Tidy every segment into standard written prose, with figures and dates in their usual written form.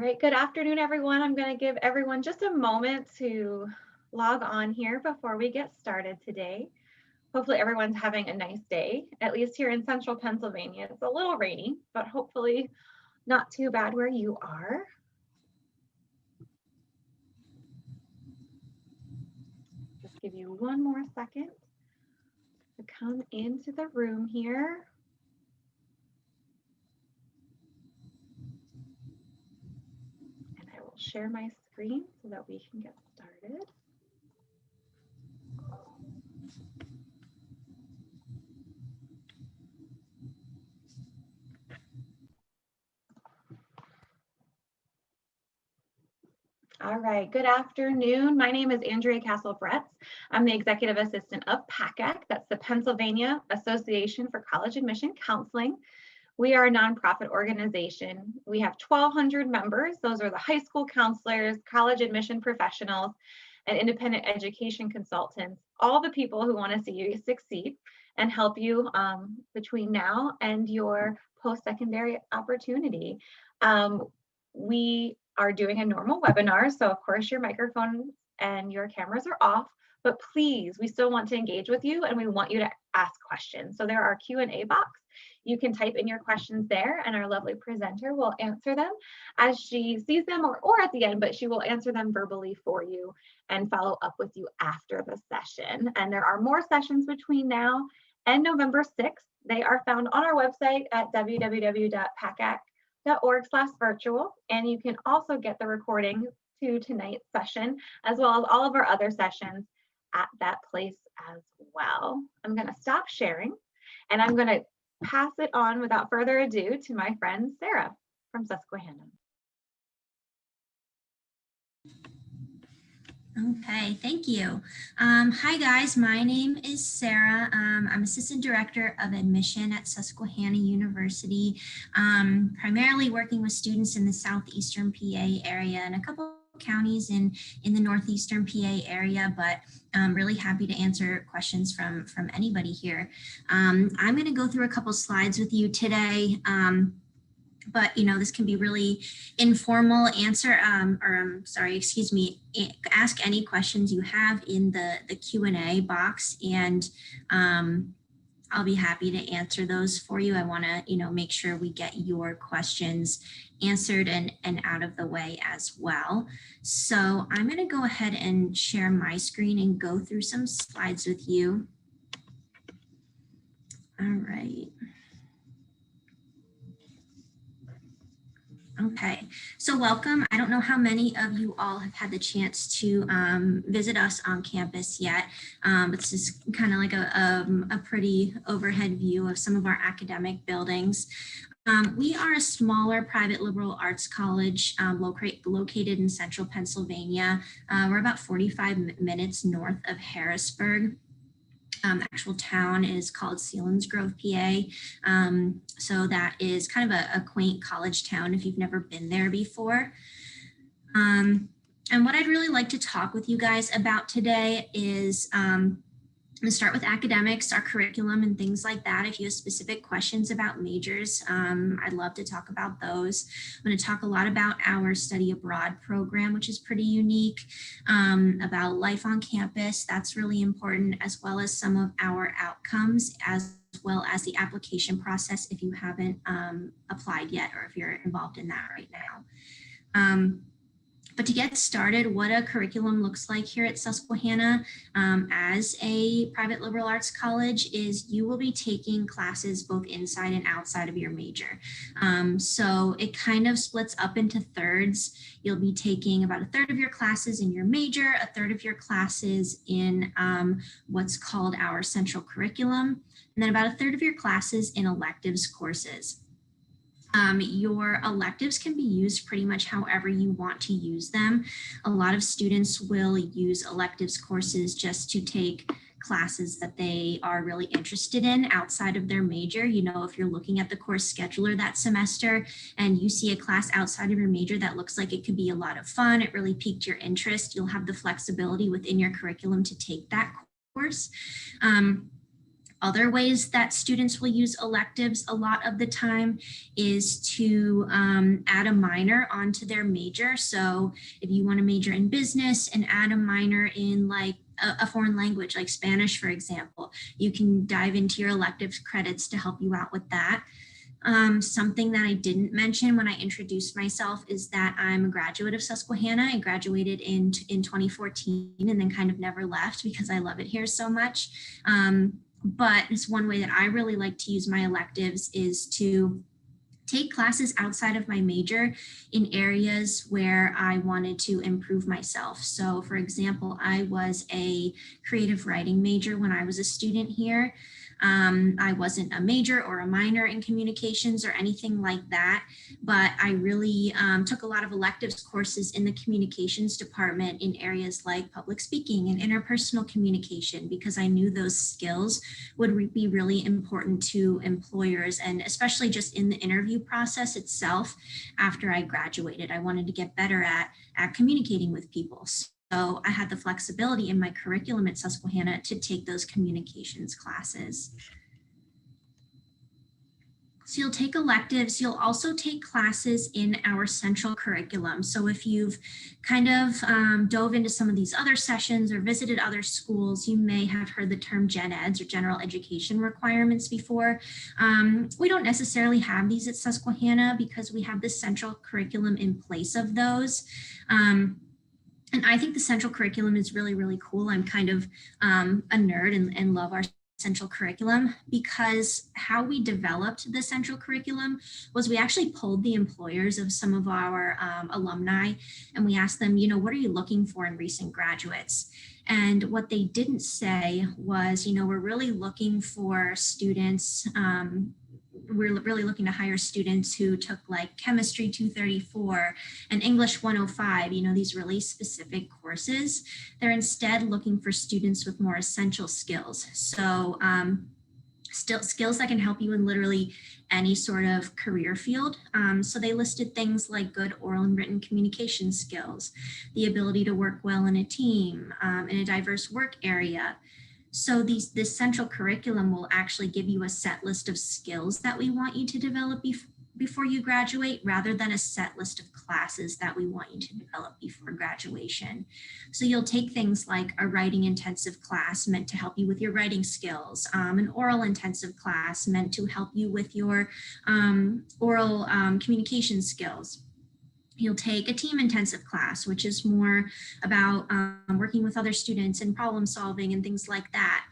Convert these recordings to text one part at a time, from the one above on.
right, good afternoon, everyone. I'm going to give everyone just a moment to log on here before we get started today. Hopefully everyone's having a nice day, at least here in central Pennsylvania. It's a little rainy, but hopefully not too bad where you are. Just give you one more second to come into the room here. And I will share my screen so that we can get started. All right, good afternoon. My name is Andrea Castle-Bretz. I'm the Executive Assistant of PACAC, that's the Pennsylvania Association for College Admission Counseling. We are a nonprofit organization. We have 1,200 members. Those are the high school counselors, college admission professionals, and independent education consultants, all the people who want to see you succeed and help you between now and your post-secondary opportunity. We are doing a normal webinar, so of course your microphones and your cameras are off, but please, we still want to engage with you and we want you to ask questions. So there are Q&A box. You can type in your questions there and our lovely presenter will answer them as she sees them or at the end, but she will answer them verbally for you and follow up with you after the session. And there are more sessions between now and November 6th. They are found on our website at www.pacac.org/virtual. And you can also get the recording to tonight's session, as well as all of our other sessions at that place as well. I'm going to stop sharing and I'm going to pass it on without further ado to my friend Sarah from Susquehanna. Okay, thank you. Hi guys, my name is Sarah. I'm Assistant Director of Admission at Susquehanna University, primarily working with students in the southeastern PA area and a couple counties in the northeastern PA area, but I'm really happy to answer questions from anybody here. I'm going to go through a couple slides with you today. But this can be really informal. Ask any questions you have in the Q&A box, and I'll be happy to answer those for you. I want to make sure we get your questions answered and out of the way as well. So I'm going to go ahead and share my screen and go through some slides with you. All right. Okay, so welcome. I don't know how many of you all have had the chance to visit us on campus yet. It's just kind of like a pretty overhead view of some of our academic buildings. We are a smaller private liberal arts college located in central Pennsylvania. We're about 45 minutes north of Harrisburg. The actual town is called Selinsgrove, PA. So that is kind of a quaint college town if you've never been there before. And what I'd really like to talk with you guys about today is I'm going to start with academics, our curriculum, and things like that. If you have specific questions about majors, I'd love to talk about those. I'm going to talk a lot about our study abroad program, which is pretty unique, about life on campus. That's really important, as well as some of our outcomes, as well as the application process if you haven't applied yet or if you're involved in that right now. But to get started, what a curriculum looks like here at Susquehanna as a private liberal arts college is you will be taking classes both inside and outside of your major. So it kind of splits up into thirds. You'll be taking about a third of your classes in your major, a third of your classes in what's called our central curriculum, and then about a third of your classes in electives courses. Your electives can be used pretty much however you want to use them. A lot of students will use electives courses just to take classes that they are really interested in outside of their major. If you're looking at the course scheduler that semester and you see a class outside of your major that looks like it could be a lot of fun, it really piqued your interest, you'll have the flexibility within your curriculum to take that course. Other ways that students will use electives a lot of the time is to add a minor onto their major. So if you want to major in business and add a minor in like a foreign language like Spanish, for example, you can dive into your electives credits to help you out with that. Something that I didn't mention when I introduced myself is that I'm a graduate of Susquehanna. I graduated in 2014 and then kind of never left because I love it here so much. But it's one way that I really like to use my electives is to take classes outside of my major in areas where I wanted to improve myself. So for example, I was a creative writing major when I was a student here. I wasn't a major or a minor in communications or anything like that, but I really took a lot of electives courses in the communications department in areas like public speaking and interpersonal communication, because I knew those skills would be really important to employers, and especially just in the interview process itself. After I graduated, I wanted to get better at communicating with people. So I had the flexibility in my curriculum at Susquehanna to take those communications classes. So you'll take electives, you'll also take classes in our central curriculum. So if you've kind of dove into some of these other sessions or visited other schools, you may have heard the term gen eds or general education requirements before. We don't necessarily have these at Susquehanna because we have this central curriculum in place of those. And I think the central curriculum is really, really cool. I'm kind of a nerd and love our central curriculum, because how we developed the central curriculum was we actually polled the employers of some of our alumni, and we asked them, you know, what are you looking for in recent graduates? And what they didn't say was, you know, we're really looking for students, we're really looking to hire students who took like chemistry 234 and English 105, you know, these really specific courses. They're instead looking for students with more essential skills. So still skills that can help you in literally any sort of career field. So they listed things like good oral and written communication skills, the ability to work well in a team, in a diverse work area. So this central curriculum will actually give you a set list of skills that we want you to develop before you graduate, rather than a set list of classes that we want you to develop before graduation. So you'll take things like a writing intensive class meant to help you with your writing skills, an oral intensive class meant to help you with your oral communication skills. You'll take a team intensive class, which is more about working with other students and problem solving and things like that.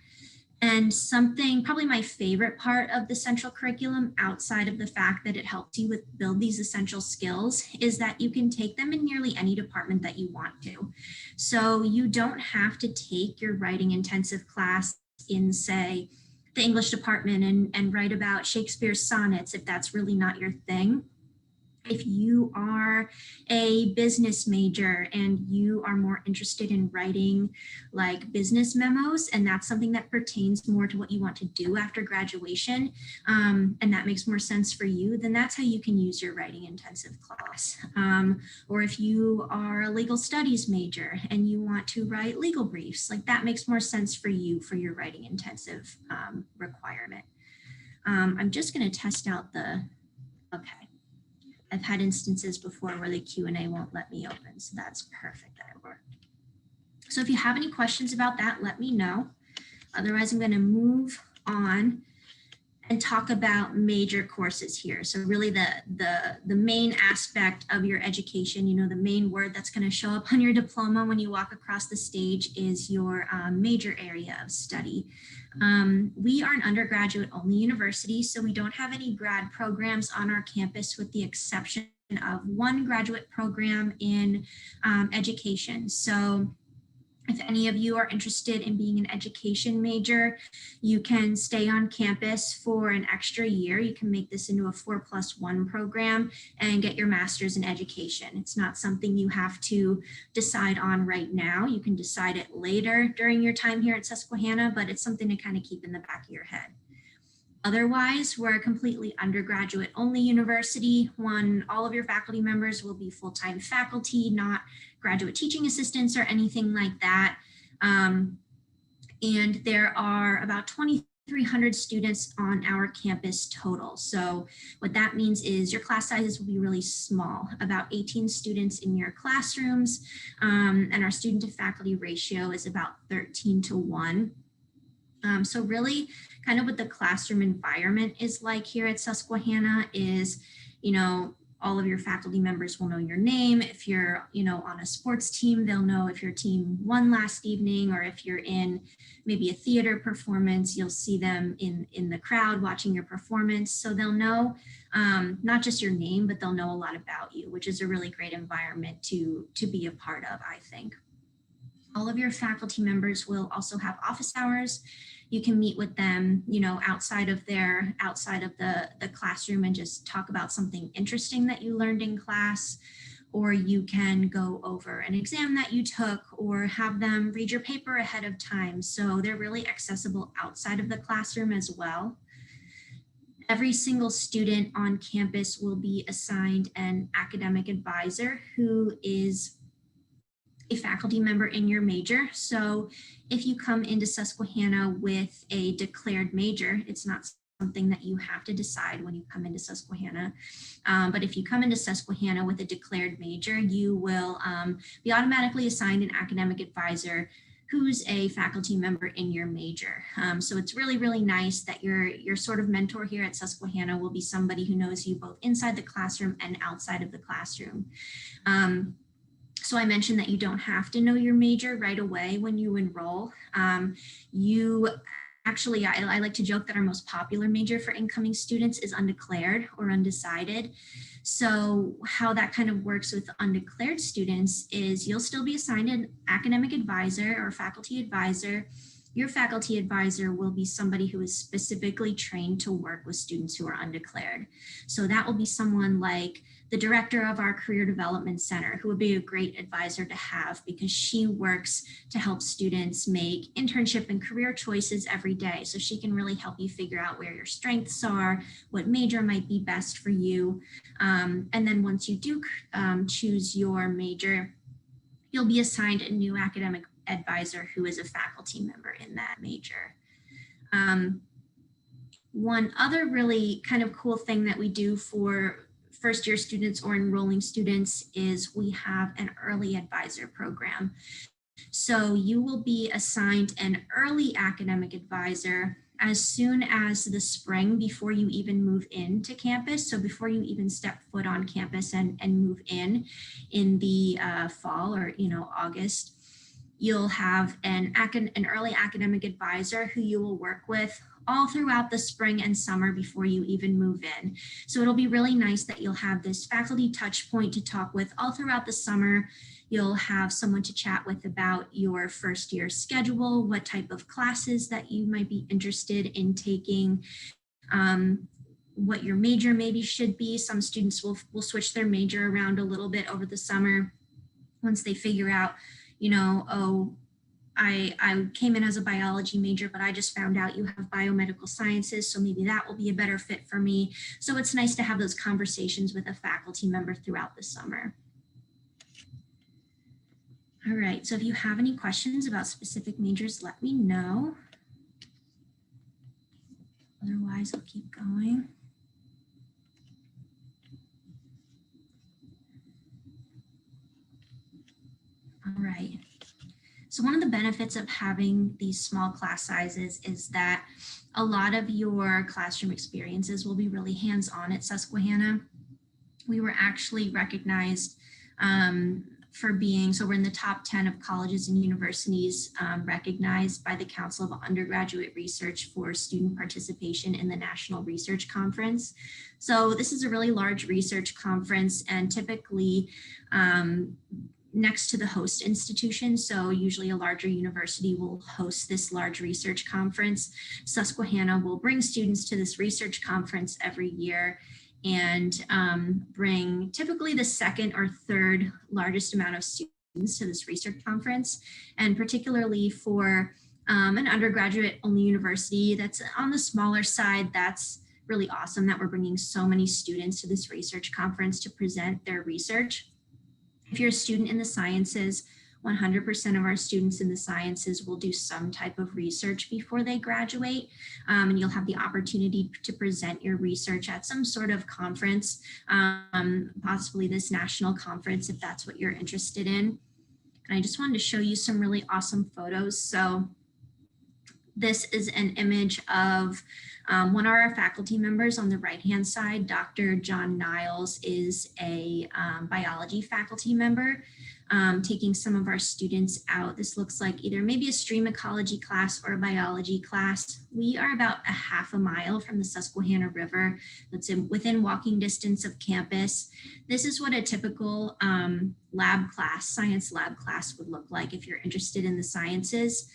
And something, probably my favorite part of the central curriculum, outside of the fact that it helps you build these essential skills, is that you can take them in nearly any department that you want to. So you don't have to take your writing intensive class in, say, the English department and write about Shakespeare's sonnets if that's really not your thing. If you are a business major and you are more interested in writing like business memos, and that's something that pertains more to what you want to do after graduation, and that makes more sense for you, then that's how you can use your writing intensive class. Or if you are a legal studies major and you want to write legal briefs, like that makes more sense for you for your writing intensive requirement. I'm just going to test out okay. I've had instances before where the Q&A won't let me open, so that's perfect, that it worked. So if you have any questions about that, let me know. Otherwise, I'm going to move on and talk about major courses here. So really the main aspect of your education, you know, the main word that's going to show up on your diploma when you walk across the stage is your major area of study. We are an undergraduate only university, so we don't have any grad programs on our campus with the exception of one graduate program in education. So if any of you are interested in being an education major, you can stay on campus for an extra year. You can make this into a 4+1 program and get your master's in education. It's not something you have to decide on right now. You can decide it later during your time here at Susquehanna, but it's something to kind of keep in the back of your head. Otherwise, we're a completely undergraduate only university. All of your faculty members will be full-time faculty, not graduate teaching assistants or anything like that. And there are about 23 300 students on our campus total. So what that means is your class sizes will be really small, about 18 students in your classrooms, and our student to faculty ratio is about 13:1. So really kind of what the classroom environment is like here at Susquehanna is, all of your faculty members will know your name. If you're, on a sports team, they'll know if your team won last evening, or if you're in maybe a theater performance, you'll see them in the crowd watching your performance. So they'll know not just your name, but they'll know a lot about you, which is a really great environment to be a part of, I think. All of your faculty members will also have office hours. You can meet with them, outside of the classroom and just talk about something interesting that you learned in class, or you can go over an exam that you took or have them read your paper ahead of time. So they're really accessible outside of the classroom as well. Every single student on campus will be assigned an academic advisor who is a faculty member in your major. So if you come into Susquehanna with a declared major, it's not something that you have to decide when you come into Susquehanna. But if you come into Susquehanna with a declared major, you will be automatically assigned an academic advisor who's a faculty member in your major. So it's really, really nice that your sort of mentor here at Susquehanna will be somebody who knows you both inside the classroom and outside of the classroom. So I mentioned that you don't have to know your major right away when you enroll. I like to joke that our most popular major for incoming students is undeclared or undecided. So how that kind of works with undeclared students is you'll still be assigned an academic advisor or faculty advisor. Your faculty advisor will be somebody who is specifically trained to work with students who are undeclared. So that will be someone like the director of our Career Development Center, who would be a great advisor to have because she works to help students make internship and career choices every day. So she can really help you figure out where your strengths are, what major might be best for you. And then once you do choose your major, you'll be assigned a new academic advisor who is a faculty member in that major. One other really kind of cool thing that we do for first year students or enrolling students is we have an early advisor program. So you will be assigned an early academic advisor as soon as the spring before you even move into campus. So before you even step foot on campus and move in the fall or August, you'll have an early academic advisor who you will work with all throughout the spring and summer before you even move in. So it'll be really nice that you'll have this faculty touch point to talk with all throughout the summer. You'll have someone to chat with about your first year schedule, what type of classes that you might be interested in taking, what your major maybe should be. Some students will switch their major around a little bit over the summer once they figure out, I came in as a biology major, but I just found out you have biomedical sciences, so maybe that will be a better fit for me. So it's nice to have those conversations with a faculty member throughout the summer. All right, so if you have any questions about specific majors, let me know. Otherwise, I'll keep going. All right. So one of the benefits of having these small class sizes is that a lot of your classroom experiences will be really hands-on at Susquehanna. We were actually recognized for being, so we're in the top 10 of colleges and universities recognized by the Council of Undergraduate Research for student participation in the National Research Conference. So this is a really large research conference, and typically next to the host institution, so usually a larger university will host this large research conference. Susquehanna will bring students to this research conference every year and bring typically the second or third largest amount of students to this research conference. And particularly for an undergraduate only university that's on the smaller side, that's really awesome that we're bringing so many students to this research conference to present their research. If you're a student in the sciences, 100% of our students in the sciences will do some type of research before they graduate, and you'll have the opportunity to present your research at some sort of conference, possibly this national conference if that's what you're interested in. And I just wanted to show you some really awesome photos. So this is an image of one of our faculty members on the right-hand side. Dr. John Niles is a biology faculty member taking some of our students out. This looks like either maybe a stream ecology class or a biology class. We are about a half a mile from the Susquehanna River. That's within walking distance of campus. This is what a typical lab class, science lab class would look like if you're interested in the sciences.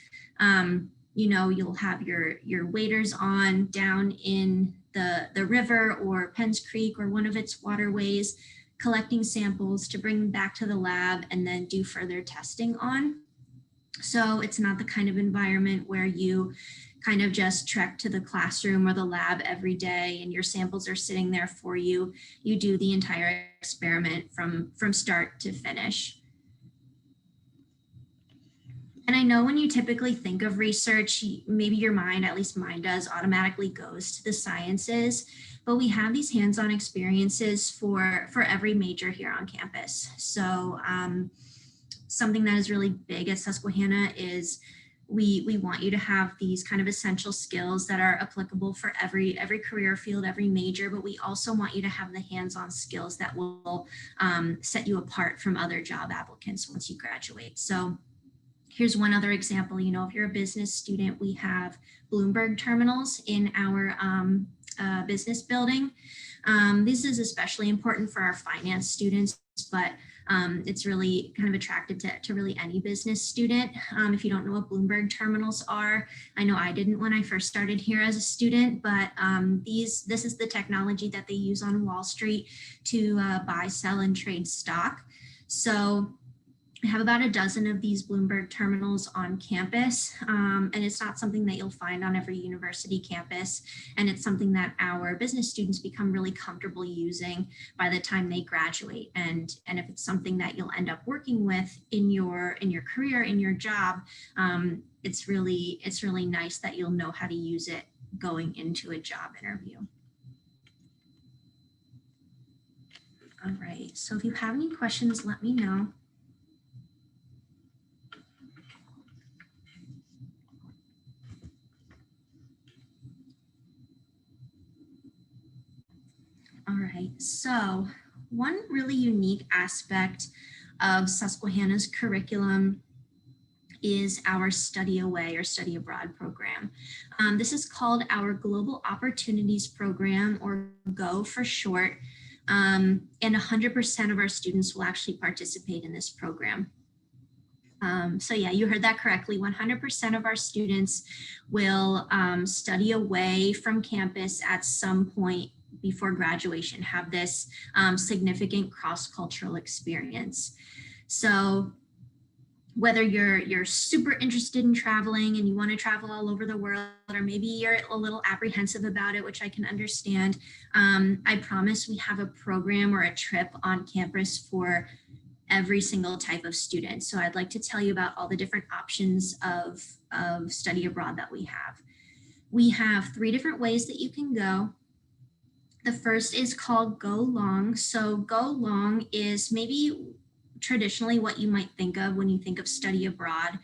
You know, you'll have your waders on down in the river or Penns Creek or one of its waterways, collecting samples to bring them back to the lab and then do further testing on. So it's not the kind of environment where you kind of just trek to the classroom or the lab every day and your samples are sitting there for you. You do the entire experiment from start to finish. And I know when you typically think of research, maybe your mind, at least mine does, automatically goes to the sciences, but we have these hands-on experiences for every major here on campus. So something that is really big at Susquehanna is we want you to have these kind of essential skills that are applicable for every career field, every major, but we also want you to have the hands-on skills that will set you apart from other job applicants once you graduate. So here's one other example. You know, if you're a business student, we have Bloomberg terminals in our business building. This is especially important for our finance students, but it's really kind of attractive to really any business student. If you don't know what Bloomberg terminals are, I know I didn't when I first started here as a student, but this is the technology that they use on Wall Street to buy, sell, and trade stock. So we have about a dozen of these Bloomberg terminals on campus, and it's not something that you'll find on every university campus, and it's something that our business students become really comfortable using by the time they graduate. And if it's something that you'll end up working with in your career, in your job, it's really nice that you'll know how to use it going into a job interview. All right, so if you have any questions, let me know. All right, so one really unique aspect of Susquehanna's curriculum is our Study Away or Study Abroad program. This is called our Global Opportunities Program, or GO for short, and 100% of our students will actually participate in this program. So yeah, you heard that correctly. 100% of our students will study away from campus at some point before graduation, have this significant cross-cultural experience. So whether you're super interested in traveling and you want to travel all over the world, or maybe you're a little apprehensive about it, which I can understand, I promise we have a program or a trip on campus for every single type of student. So I'd like to tell you about all the different options of study abroad that we have. We have 3 different ways that you can go. The first is called Go Long. So Go Long is maybe traditionally what you might think of when you think of study abroad.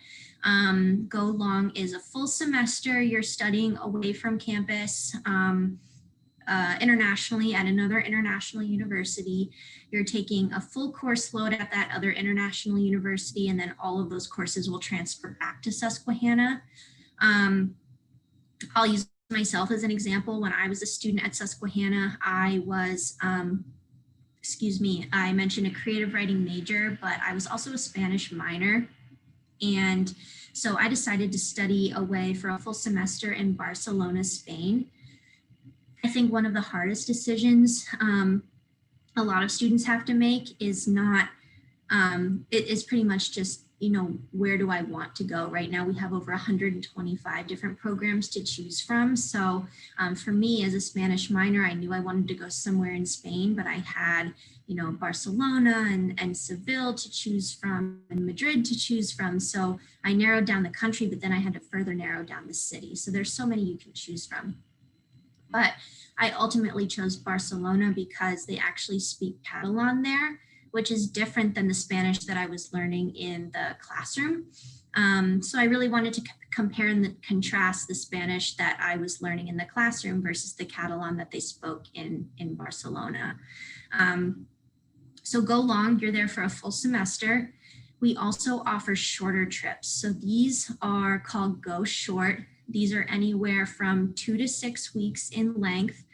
Go Long is a full semester. You're studying away from campus internationally at another international university. You're taking a full course load at that other international university, and then all of those courses will transfer back to Susquehanna. I'll use myself as an example. When I was a student at Susquehanna, I was, I mentioned a creative writing major, but I was also a Spanish minor. And so I decided to study away for a full semester in Barcelona, Spain. I think one of the hardest decisions a lot of students have to make is it is pretty much just, where do I want to go? Right now we have over 125 different programs to choose from. So for me as a Spanish minor, I knew I wanted to go somewhere in Spain, but I had, Barcelona and Seville to choose from and Madrid to choose from. So I narrowed down the country, but then I had to further narrow down the city. So there's so many you can choose from. But I ultimately chose Barcelona because they actually speak Catalan there, which is different than the Spanish that I was learning in the classroom. So I really wanted to compare and contrast the Spanish that I was learning in the classroom versus the Catalan that they spoke in Barcelona. So go long, you're there for a full semester. We also offer shorter trips. So these are called Go Short. These are anywhere from 2 to 6 weeks in length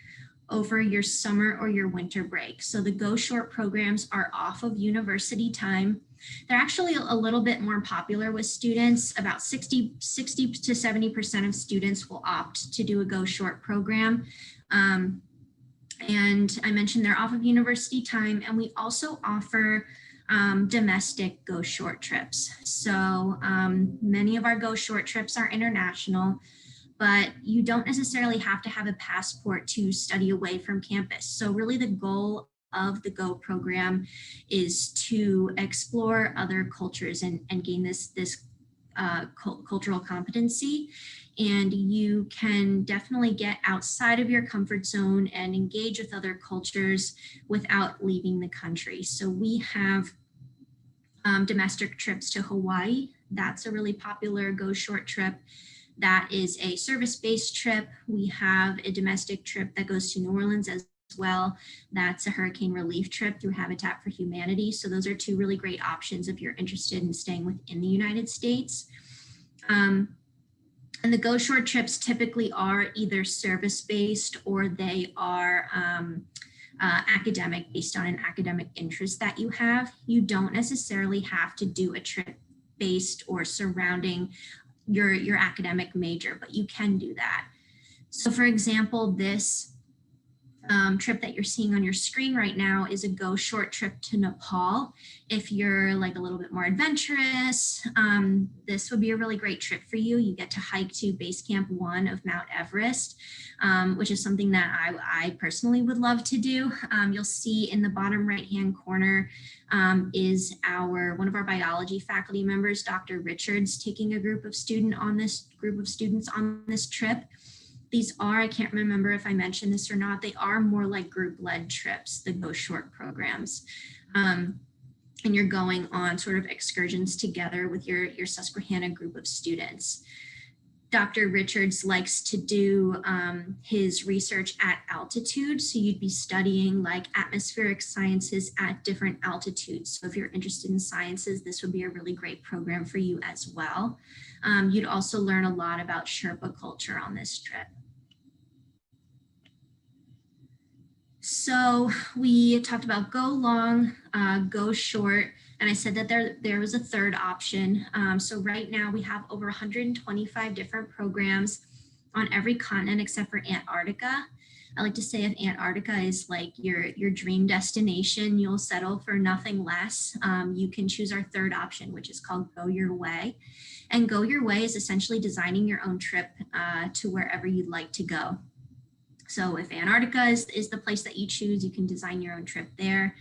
over your summer or your winter break. So the Go Short programs are off of university time. They're actually a little bit more popular with students. About 60 to 70% of students will opt to do a Go Short program. And I mentioned they're off of university time, and we also offer domestic Go Short trips. So many of our Go Short trips are international, but you don't necessarily have to have a passport to study away from campus. So really the goal of the Go program is to explore other cultures and gain this cultural competency. And you can definitely get outside of your comfort zone and engage with other cultures without leaving the country. So we have domestic trips to Hawaii. That's a really popular Go Short trip. That is a service-based trip. We have a domestic trip that goes to New Orleans as well. That's a hurricane relief trip through Habitat for Humanity. So those are two really great options if you're interested in staying within the United States. And the Go Short trips typically are either service-based or they are academic, based on an academic interest that you have. You don't necessarily have to do a trip based or surrounding your academic major, but you can do that. So for example, this trip that you're seeing on your screen right now is a Go Short trip to Nepal. If you're like a little bit more adventurous, this would be a really great trip for you. You get to hike to Base Camp 1 of Mount Everest, which is something that I personally would love to do. You'll see in the bottom right-hand corner is one of our biology faculty members, Dr. Richards, taking a group of students on this trip. These are, I can't remember if I mentioned this or not, they are more like group-led trips, the Go Short programs. And you're going on sort of excursions together with your Susquehanna group of students. Dr. Richards likes to do his research at altitude. So you'd be studying like atmospheric sciences at different altitudes. So if you're interested in sciences, this would be a really great program for you as well. You'd also learn a lot about Sherpa culture on this trip. So we talked about Go Long, Go Short, and I said that there was a third option. So right now we have over 125 different programs on every continent except for Antarctica. I like to say if Antarctica is like your dream destination, you'll settle for nothing less. You can choose our third option, which is called Go Your Way. And Go Your Way is essentially designing your own trip to wherever you'd like to go. So if Antarctica is the place that you choose, you can design your own trip there.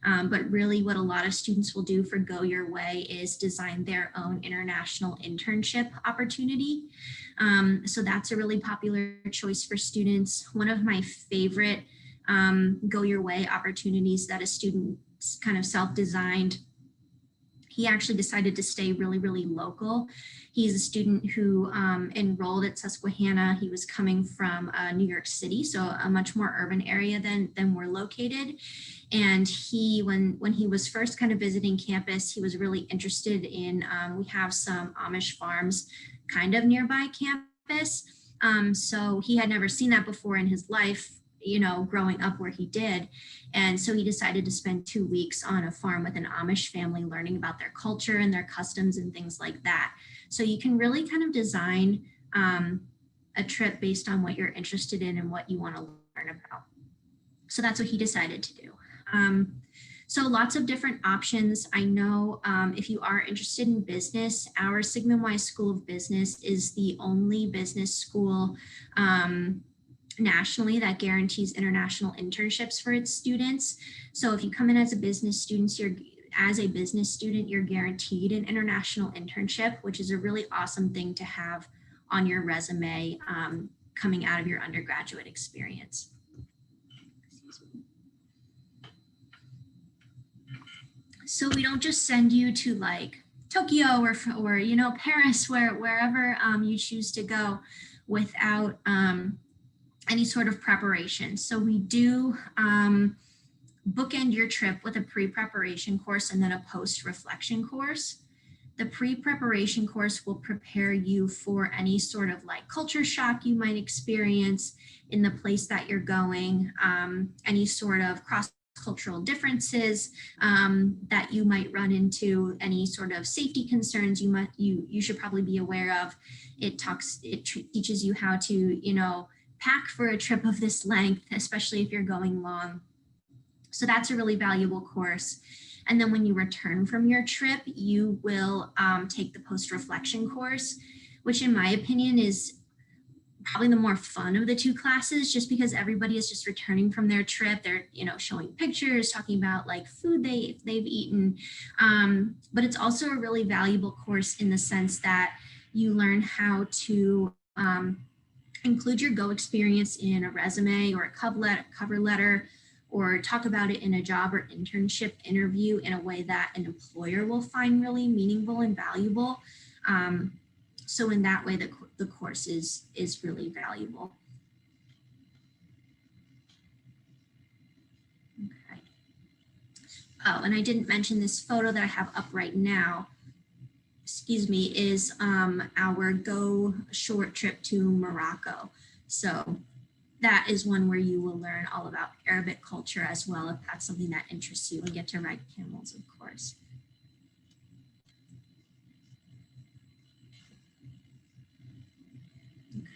But really what a lot of students will do for Go Your Way is design their own international internship opportunity. So that's a really popular choice for students. One of my favorite Go Your Way opportunities that a student kind of self-designed, he actually decided to stay really, really local. He's a student who enrolled at Susquehanna. He was coming from New York City, so a much more urban area than we're located. And when he was first kind of visiting campus, he was really interested in, we have some Amish farms kind of nearby campus. So he had never seen that before in his life, growing up where he did. And so he decided to spend 2 weeks on a farm with an Amish family, learning about their culture and their customs and things like that. So you can really kind of design a trip based on what you're interested in and what you want to learn about. So that's what he decided to do. So lots of different options. I know if you are interested in business, our Sigma Y School of Business is the only business school nationally that guarantees international internships for its students. So if you come in as a business student, you're guaranteed an international internship, which is a really awesome thing to have on your resume coming out of your undergraduate experience. So we don't just send you to like Tokyo or you know, Paris, wherever you choose to go without any sort of preparation. So we do bookend your trip with a pre-preparation course and then a post-reflection course. The pre-preparation course will prepare you for any sort of like culture shock you might experience in the place that you're going, any sort of cross-cultural differences that you might run into, any sort of safety concerns you should probably be aware of. It teaches you how to, you know, pack for a trip of this length, especially if you're going long. So that's a really valuable course. And then when you return from your trip, you will take the post-reflection course, which in my opinion is probably the more fun of the two classes, just because everybody is just returning from their trip. They're, you know, showing pictures, talking about like food they've eaten. But it's also a really valuable course in the sense that you learn how to include your Go experience in a resume or a cover letter, or talk about it in a job or internship interview in a way that an employer will find really meaningful and valuable. So in that way, the course is really valuable. Okay. Oh, and I didn't mention this photo that I have up right now, excuse me, is our Go short trip to Morocco. So that is one where you will learn all about Arabic culture as well, if that's something that interests you, and get to ride camels, of course. Okay.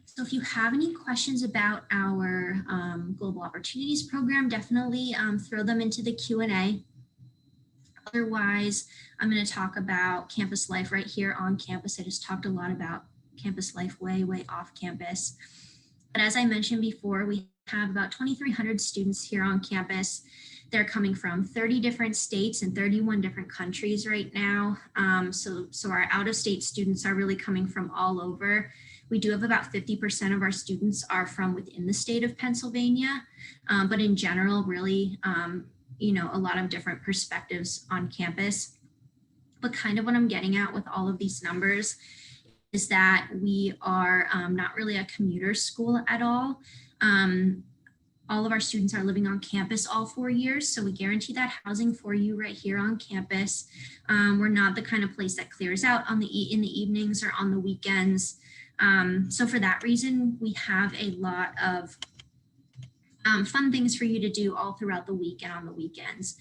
So if you have any questions about our Global Opportunities program, definitely throw them into the Q&A. Otherwise, I'm going to talk about campus life right here on campus. I just talked a lot about campus life way off campus. But as I mentioned before, we have about 2,300 students here on campus. They're coming from 30 different states and 31 different countries right now. So our out-of-state students are really coming from all over. We do have about 50% of our students are from within the state of Pennsylvania, but in general, really, you know, a lot of different perspectives on campus. But kind of what I'm getting at with all of these numbers is that we are not really a commuter school at all. All of our students are living on campus all 4 years, so we guarantee that housing for you right here on campus. We're not the kind of place that clears out in the evenings or on the weekends. So for that reason, we have a lot of fun things for you to do all throughout the week and on the weekends.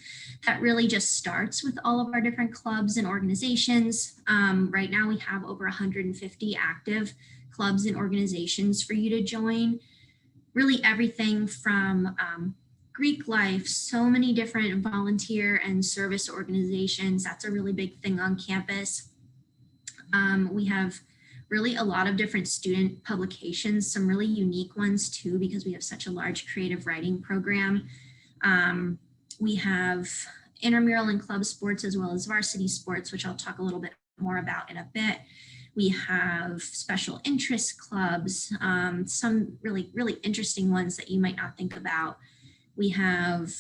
That really just starts with all of our different clubs and organizations. Right now we have over 150 active clubs and organizations for you to join. Really everything from Greek life, so many different volunteer and service organizations. That's a really big thing on campus. We have really a lot of different student publications, some really unique ones too, because we have such a large creative writing program. We have intramural and club sports as well as varsity sports, which I'll talk a little bit more about in a bit. We have special interest clubs, some really interesting ones that you might not think about. We have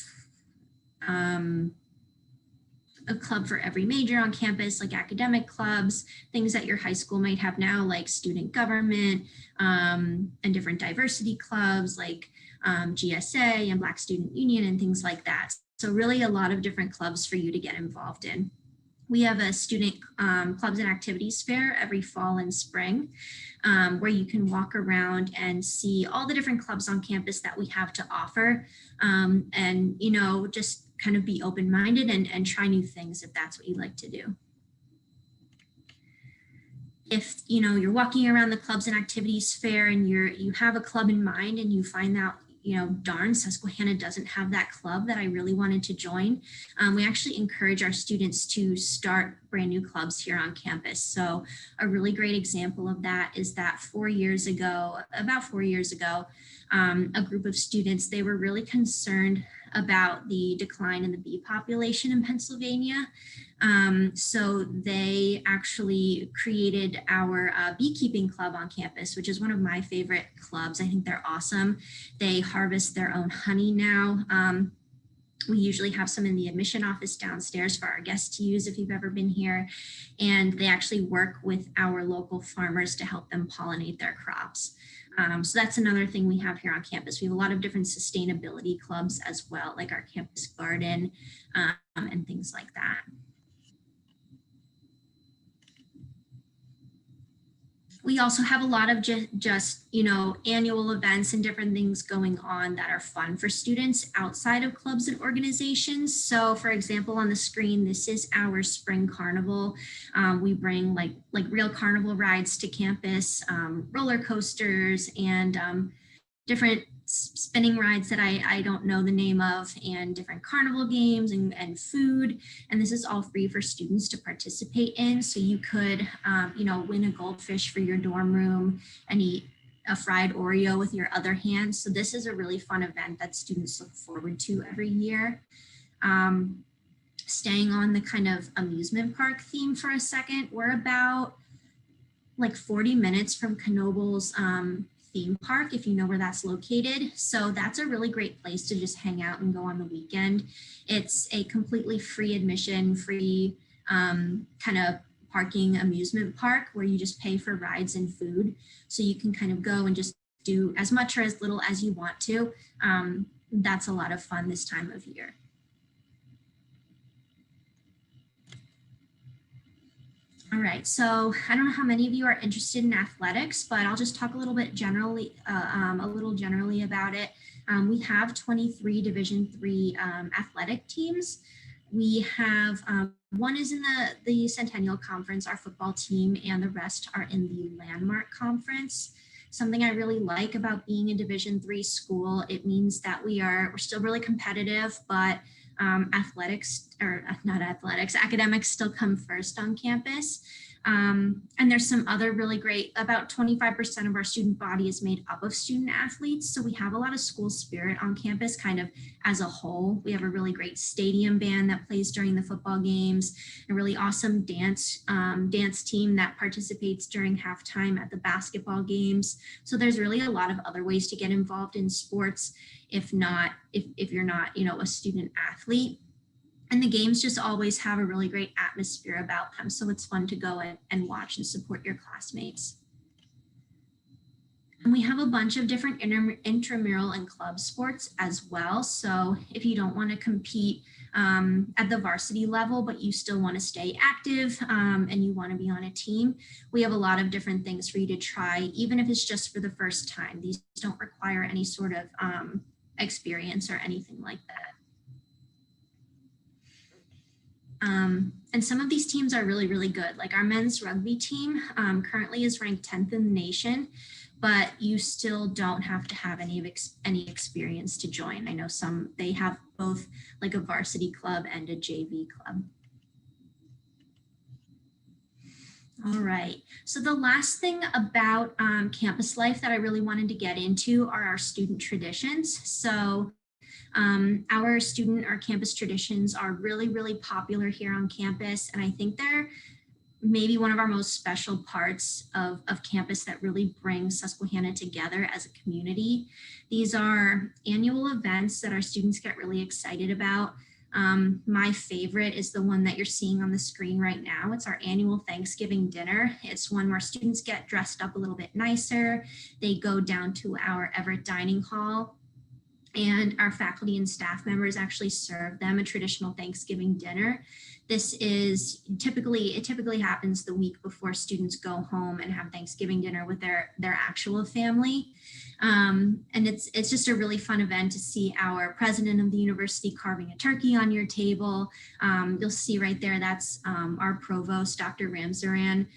a club for every major on campus, like academic clubs, things that your high school might have now, like student government, and different diversity clubs like GSA and Black Student Union and things like that. So really a lot of different clubs for you to get involved in. We have a student clubs and activities fair every fall and spring, where you can walk around and see all the different clubs on campus that we have to offer, and, you know, just kind of be open-minded and try new things if that's what you like to do. If, you know, you're walking around the clubs and activities fair and you have a club in mind and you find out darn, Susquehanna doesn't have that club that I really wanted to join. We actually encourage our students to start brand new clubs here on campus. So a really great example of that is that about 4 years ago, a group of students, they were really concerned about the decline in the bee population in Pennsylvania. So they actually created our beekeeping club on campus, which is one of my favorite clubs. I think they're awesome. They harvest their own honey now. We usually have some in the admission office downstairs for our guests to use if you've ever been here. And they actually work with our local farmers to help them pollinate their crops. So that's another thing we have here on campus. We have a lot of different sustainability clubs as well, like our campus garden and things like that. We also have a lot of just annual events and different things going on that are fun for students outside of clubs and organizations. So for example, on the screen, this is our spring carnival. We bring like real carnival rides to campus, roller coasters, and different spinning rides that I don't know the name of, and different carnival games and food. And this is all free for students to participate in. So you could, win a goldfish for your dorm room and eat a fried Oreo with your other hand. So this is a really fun event that students look forward to every year. Staying on the kind of amusement park theme for a second, we're about like 40 minutes from Knobel's theme park, if you know where that's located. So that's a really great place to just hang out and go on the weekend. It's a completely free admission, free kind of parking amusement park where you just pay for rides and food. So you can kind of go and just do as much or as little as you want to. That's a lot of fun this time of year. All right, so I don't know how many of you are interested in athletics, but I'll just talk a little bit generally, about it. We have 23 Division III athletic teams. We have one is in the Centennial Conference, our football team, and the rest are in the Landmark Conference. Something I really like about being a Division III school, it means that we're still really competitive, but academics still come first on campus. And there's some other really great, about 25% of our student body is made up of student athletes. So we have a lot of school spirit on campus kind of as a whole. We have a really great stadium band that plays during the football games, a really awesome dance team that participates during halftime at the basketball games. So there's really a lot of other ways to get involved in sports if you're not, a student athlete. And the games just always have a really great atmosphere about them. So it's fun to go and watch and support your classmates. And we have a bunch of different intramural and club sports as well. So if you don't want to compete at the varsity level, but you still want to stay active and you want to be on a team, we have a lot of different things for you to try, even if it's just for the first time. These don't require any sort of experience or anything like that. And some of these teams are really, really good. Like our men's rugby team currently is ranked 10th in the nation, but you still don't have to have any experience to join. I know they have both like a varsity club and a JV club. All right, so the last thing about campus life that I really wanted to get into are our student traditions. So our campus traditions are really, really popular here on campus. And I think they're maybe one of our most special parts of campus that really brings Susquehanna together as a community. These are annual events that our students get really excited about. My favorite is the one that you're seeing on the screen right now. It's our annual Thanksgiving dinner. It's one where students get dressed up a little bit nicer. They go down to our Everett Dining Hall, and our faculty and staff members actually serve them a traditional Thanksgiving dinner. It typically happens the week before students go home and have Thanksgiving dinner with their actual family. And it's just a really fun event to see our president of the university carving a turkey on your table. You'll see right there, that's our provost, Dr. Ramzaran,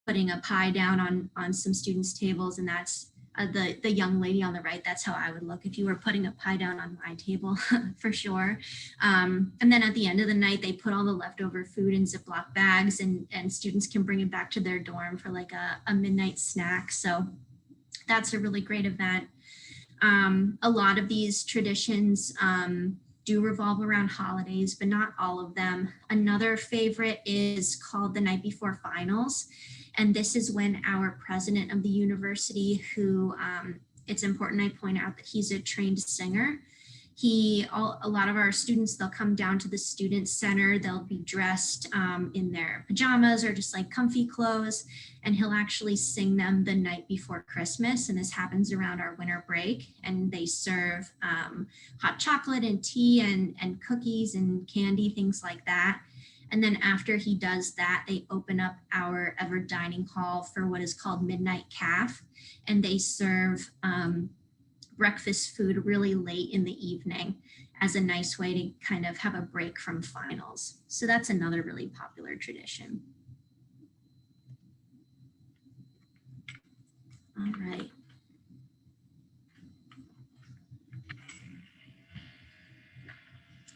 putting a pie down on some students' tables, and that's the young lady on the right, that's how I would look if you were putting a pie down on my table for sure. And then at the end of the night, they put all the leftover food in Ziploc bags and students can bring it back to their dorm for like a midnight snack. So that's a really great event. A lot of these traditions do revolve around holidays, but not all of them. Another favorite is called the night before finals. And this is when our president of the university, who it's important I point out that he's a trained singer. A lot of our students, they'll come down to the student center, they'll be dressed in their pajamas or just like comfy clothes, and he'll actually sing them the night before Christmas. And this happens around our winter break, and they serve hot chocolate and tea and cookies and candy, things like that. And then after he does that, they open up our ever dining hall for what is called Midnight Calf, and they serve breakfast food really late in the evening as a nice way to kind of have a break from finals. So that's another really popular tradition. All right.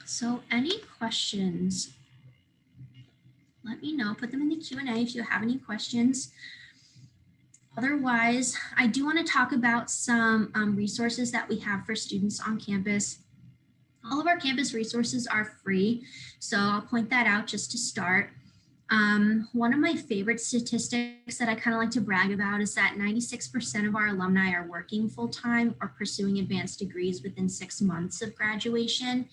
So any questions? Let me know, put them in the Q&A if you have any questions. Otherwise, I do want to talk about some resources that we have for students on campus. All of our campus resources are free, so I'll point that out just to start. One of my favorite statistics that I kind of like to brag about is that 96% of our alumni are working full-time or pursuing advanced degrees within 6 months of graduation.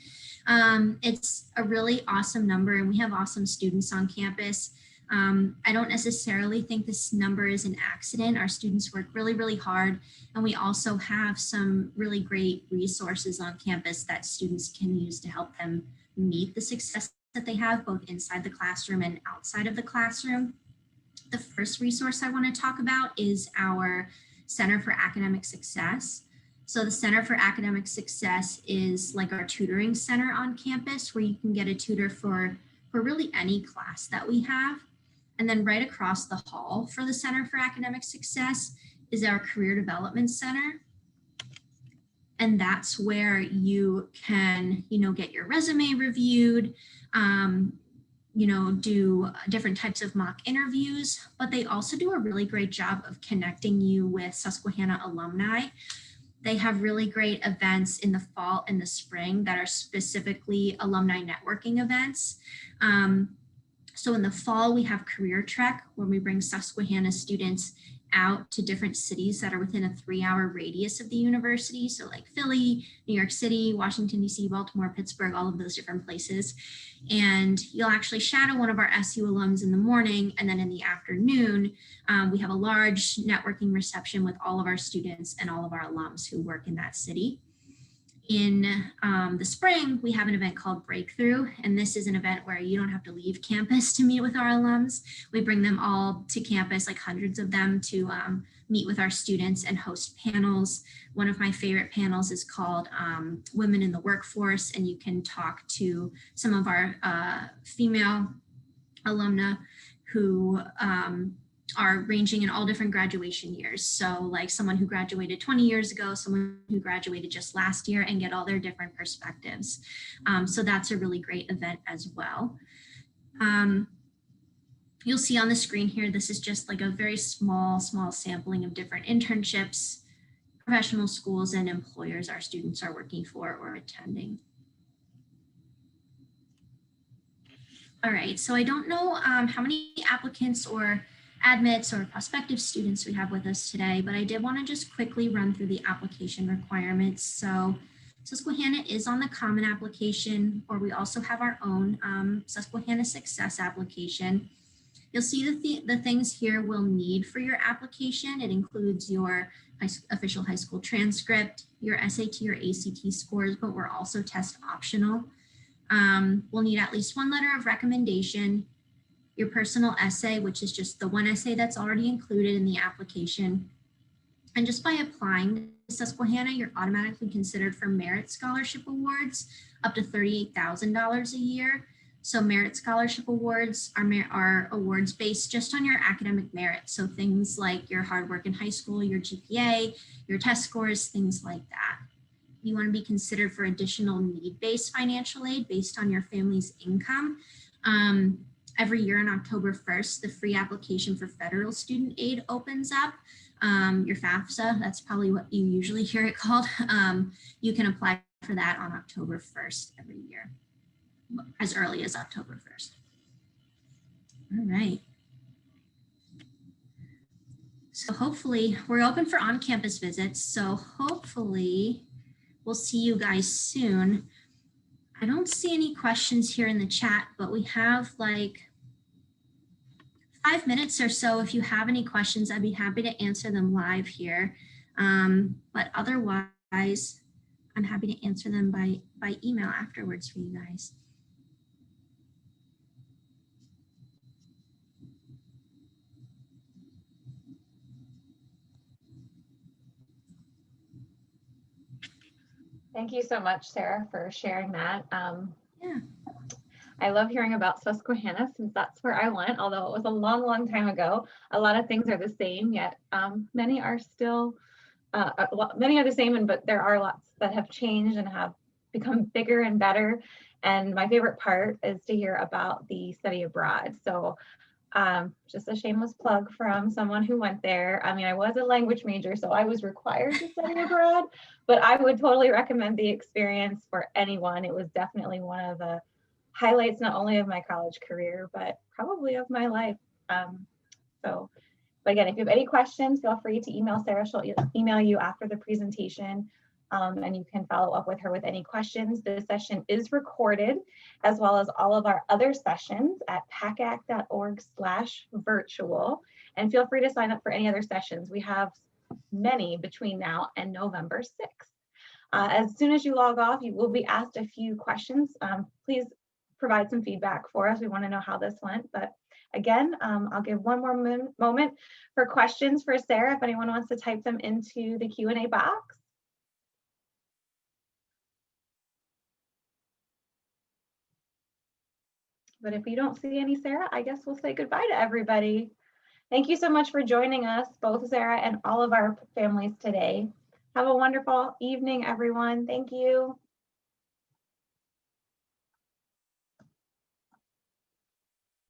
It's a really awesome number, and we have awesome students on campus. I don't necessarily think this number is an accident. Our students work really, really hard, and we also have some really great resources on campus that students can use to help them meet the success that they have both inside the classroom and outside of the classroom. The first resource I want to talk about is our Center for Academic Success. So the Center for Academic Success is like our tutoring center on campus where you can get a tutor for really any class that we have. And then right across the hall for the Center for Academic Success is our Career Development Center. And that's where you can, get your resume reviewed, do different types of mock interviews, but they also do a really great job of connecting you with Susquehanna alumni. They have really great events in the fall and the spring that are specifically alumni networking events. So in the fall, we have Career Trek, where we bring Susquehanna students out to different cities that are within a 3-hour radius of the university. So like Philly, New York City, Washington, D.C., Baltimore, Pittsburgh, all of those different places. And you'll actually shadow one of our SU alums in the morning. And then in the afternoon, we have a large networking reception with all of our students and all of our alums who work in that city. In the spring, we have an event called Breakthrough, and this is an event where you don't have to leave campus to meet with our alums. We bring them all to campus, like hundreds of them, to meet with our students and host panels. One of my favorite panels is called Women in the Workforce, and you can talk to some of our female alumna who are ranging in all different graduation years. So like someone who graduated 20 years ago, someone who graduated just last year, and get all their different perspectives. So that's a really great event as well. You'll see on the screen here, this is just like a very small sampling of different internships, professional schools, and employers our students are working for or attending. All right, so I don't know how many applicants or admits or prospective students we have with us today, but I did want to just quickly run through the application requirements. So Susquehanna is on the Common application, or we also have our own Susquehanna Success application. You'll see the things here we'll need for your application. It includes your official high school transcript, your SAT or ACT scores, but we're also test optional. We'll need at least one letter of recommendation, your personal essay, which is just the one essay that's already included in the application. And just by applying to Susquehanna, you're automatically considered for merit scholarship awards up to $38,000 a year. So merit scholarship awards are awards based just on your academic merit. So things like your hard work in high school, your GPA, your test scores, things like that. You want to be considered for additional need-based financial aid based on your family's income. Every year on October 1st, the free application for federal student aid opens up. Your FAFSA, that's probably what you usually hear it called. You can apply for that on October 1st every year, as early as October 1st. All right. So hopefully we're open for on-campus visits. So hopefully we'll see you guys soon. I don't see any questions here in the chat, but we have like 5 minutes or so. If you have any questions, I'd be happy to answer them live here. But otherwise, I'm happy to answer them by email afterwards for you guys. Thank you so much, Sarah, for sharing that. Yeah. I love hearing about Susquehanna since that's where I went, although it was a long, long time ago. A lot of things are the same, yet many are still, many are the same, but there are lots that have changed and have become bigger and better. And my favorite part is to hear about the study abroad. So just a shameless plug from someone who went there. I mean, I was a language major, so I was required to study abroad, but I would totally recommend the experience for anyone. It was definitely one of the highlights, not only of my college career, but probably of my life. But again, if you have any questions, feel free to email Sarah. She'll email you after the presentation, and you can follow up with her with any questions. This session is recorded, as well as all of our other sessions at pacac.org/virtual. And feel free to sign up for any other sessions. We have many between now and November 6th. As soon as you log off, you will be asked a few questions. Please provide some feedback for us. We want to know how this went. But again, I'll give one more moment for questions for Sarah if anyone wants to type them into the Q&A box. But if you don't see any, Sarah, I guess we'll say goodbye to everybody. Thank you so much for joining us, both Sarah and all of our families today. Have a wonderful evening, everyone. Thank you.